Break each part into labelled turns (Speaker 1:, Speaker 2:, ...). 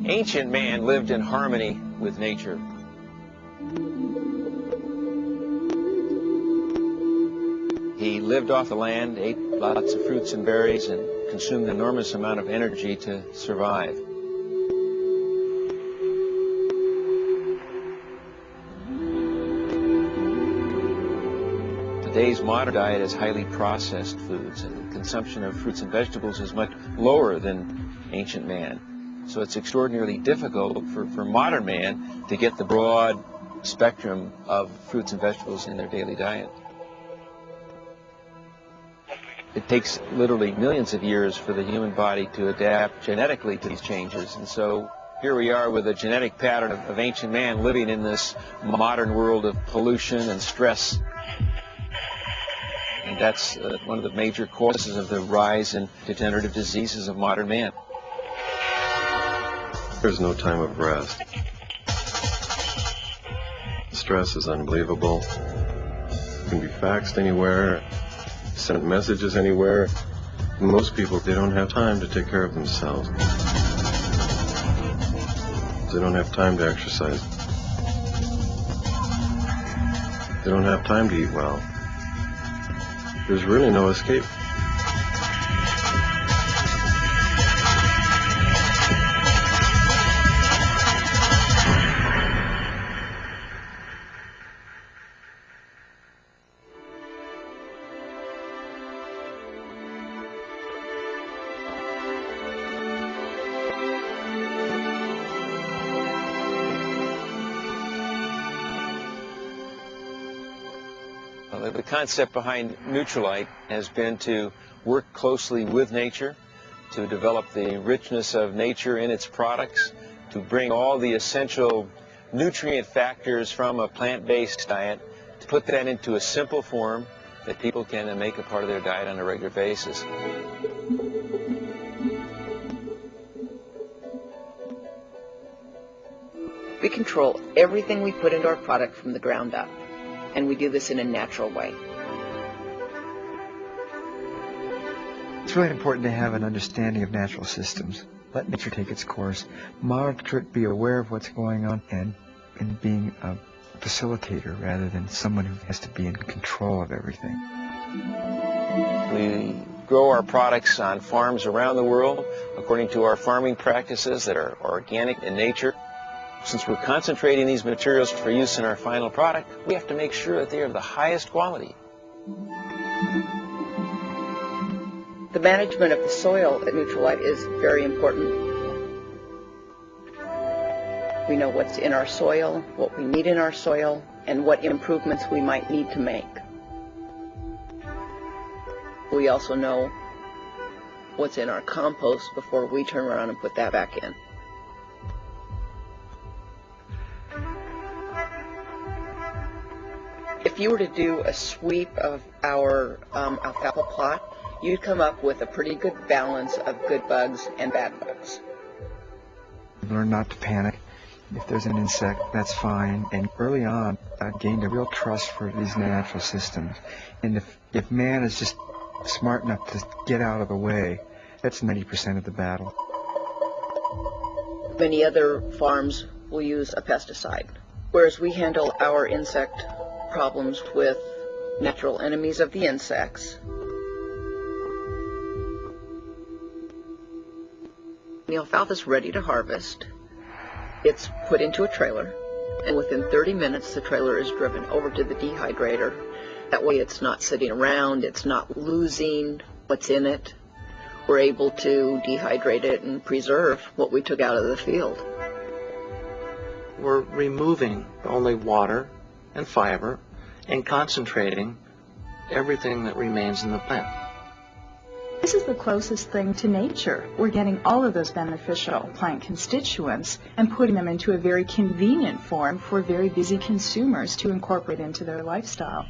Speaker 1: Ancient man lived in harmony with nature. He lived off the land, ate lots of fruits and berries, and consumed an enormous amount of energy to survive. Today's modern diet is highly processed foods, and the consumption of fruits and vegetables is much lower than ancient man. So it's extraordinarily difficult for modern man to get the broad spectrum of fruits and vegetables in their daily diet. It takes literally millions of years for the human body to adapt genetically to these changes, and so here we are with a genetic pattern of ancient man living in this modern world of pollution and stress. And that's one of the major causes of the rise in degenerative diseases of modern man.
Speaker 2: There's no time of rest. The stress is unbelievable. You can be faxed anywhere, sent messages anywhere. Most people, they don't have time to take care of themselves. They don't have time to exercise. They don't have time to eat well. There's really no escape.
Speaker 1: The concept behind Nutrilite has been to work closely with nature, to develop the richness of nature in its products, to bring all the essential nutrient factors from a plant-based diet, to put that into a simple form that people can make a part of their diet on a regular basis.
Speaker 3: We control everything we put into our product from the ground up, and we do this in a natural way.
Speaker 4: It's really important to have an understanding of natural systems. Let nature take its course, monitor it, be aware of what's going on, and being a facilitator rather than someone who has to be in control of everything.
Speaker 1: We grow our products on farms around the world according to our farming practices that are organic in nature. Since we're concentrating these materials for use in our final product, we have to make sure that they are of the highest quality.
Speaker 3: The management of the soil at Nutrilite is very important. We know what's in our soil, what we need in our soil, and what improvements we might need to make. We also know what's in our compost before we turn around and put that back in. If you were to do a sweep of our alfalfa plot, you'd come up with a pretty good balance of good bugs and bad bugs.
Speaker 4: Learn not to panic. If there's an insect, that's fine. And early on, I gained a real trust for these natural systems. And if man is just smart enough to get out of the way, that's 90% of the battle.
Speaker 3: Many other farms will use a pesticide, whereas we handle our insect problems with natural enemies of the insects. The alfalfa is ready to harvest. It's put into a trailer, and within 30 minutes the trailer is driven over to the dehydrator. That way it's not sitting around, it's not losing what's in it. We're able to dehydrate it and preserve what we took out of the field.
Speaker 5: We're removing only water and fiber and concentrating everything that remains in the plant.
Speaker 6: This is the closest thing to nature. We're getting all of those beneficial plant constituents and putting them into a very convenient form for very busy consumers to incorporate into their lifestyle.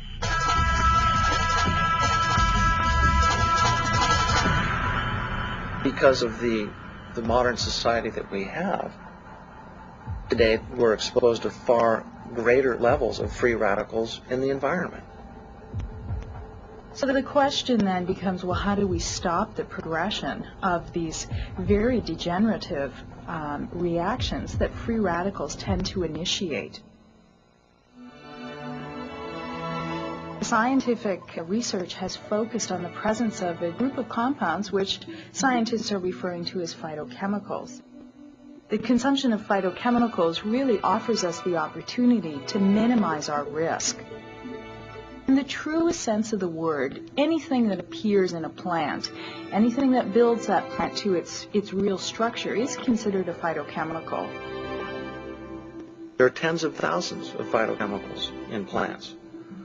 Speaker 5: Because of the modern society that we have, today we're exposed to far greater levels of free radicals in the environment.
Speaker 6: So the question then becomes, well, how do we stop the progression of these very degenerative reactions that free radicals tend to initiate? Scientific research has focused on the presence of a group of compounds which scientists are referring to as phytochemicals. The consumption of phytochemicals really offers us the opportunity to minimize our risk. In the truest sense of the word, anything that appears in a plant, anything that builds that plant to its real structure is considered a phytochemical.
Speaker 5: There are tens of thousands of phytochemicals in plants.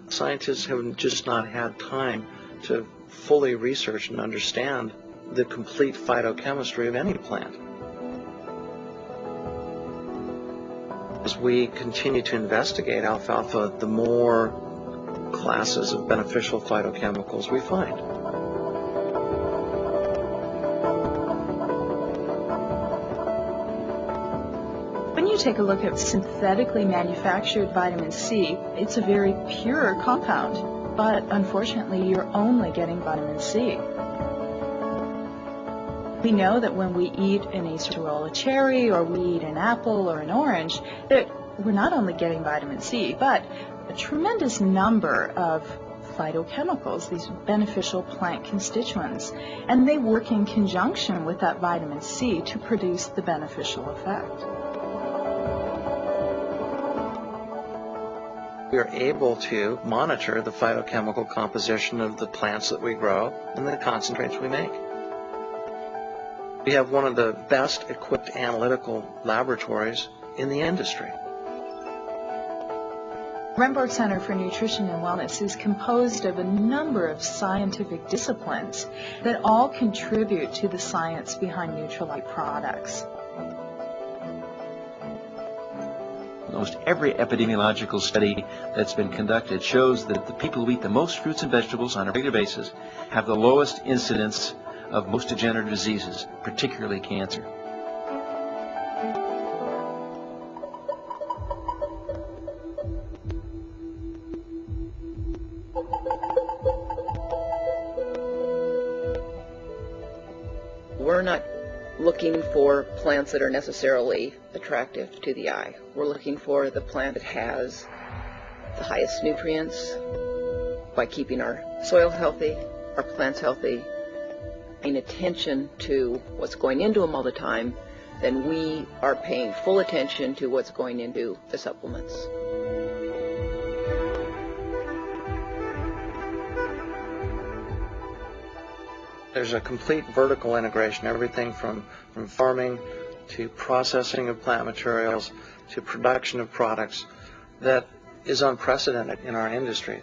Speaker 5: Scientists have just not had time to fully research and understand the complete phytochemistry of any plant. As we continue to investigate alfalfa, the more classes of beneficial phytochemicals we find.
Speaker 6: When you take a look at synthetically manufactured vitamin C, it's a very pure compound, but unfortunately you're only getting vitamin C. We know that when we eat an acerola cherry or we eat an apple or an orange, that we're not only getting vitamin C, but a tremendous number of phytochemicals, these beneficial plant constituents, and they work in conjunction with that vitamin C to produce the beneficial effect.
Speaker 5: We are able to monitor the phytochemical composition of the plants that we grow and the concentrates we make. We have one of the best equipped analytical laboratories in the industry.
Speaker 6: Remborg Center for Nutrition and Wellness is composed of a number of scientific disciplines that all contribute to the science behind Nutrilite products.
Speaker 7: Almost every epidemiological study that's been conducted shows that the people who eat the most fruits and vegetables on a regular basis have the lowest incidence of most degenerative diseases, particularly cancer.
Speaker 3: We're not looking for plants that are necessarily attractive to the eye. We're looking for the plant that has the highest nutrients by keeping our soil healthy, our plants healthy, paying attention to what's going into them all the time. Then we are paying full attention to what's going into the supplements.
Speaker 5: There's a complete vertical integration, everything from farming to processing of plant materials to production of products, that is unprecedented in our industry.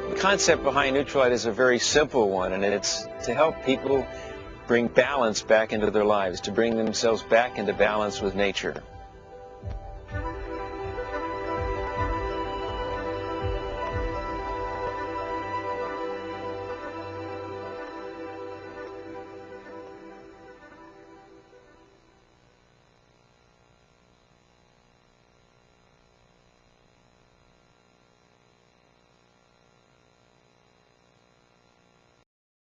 Speaker 1: The concept behind Nutrilite is a very simple one, and it's to help people bring balance back into their lives, to bring themselves back into balance with nature.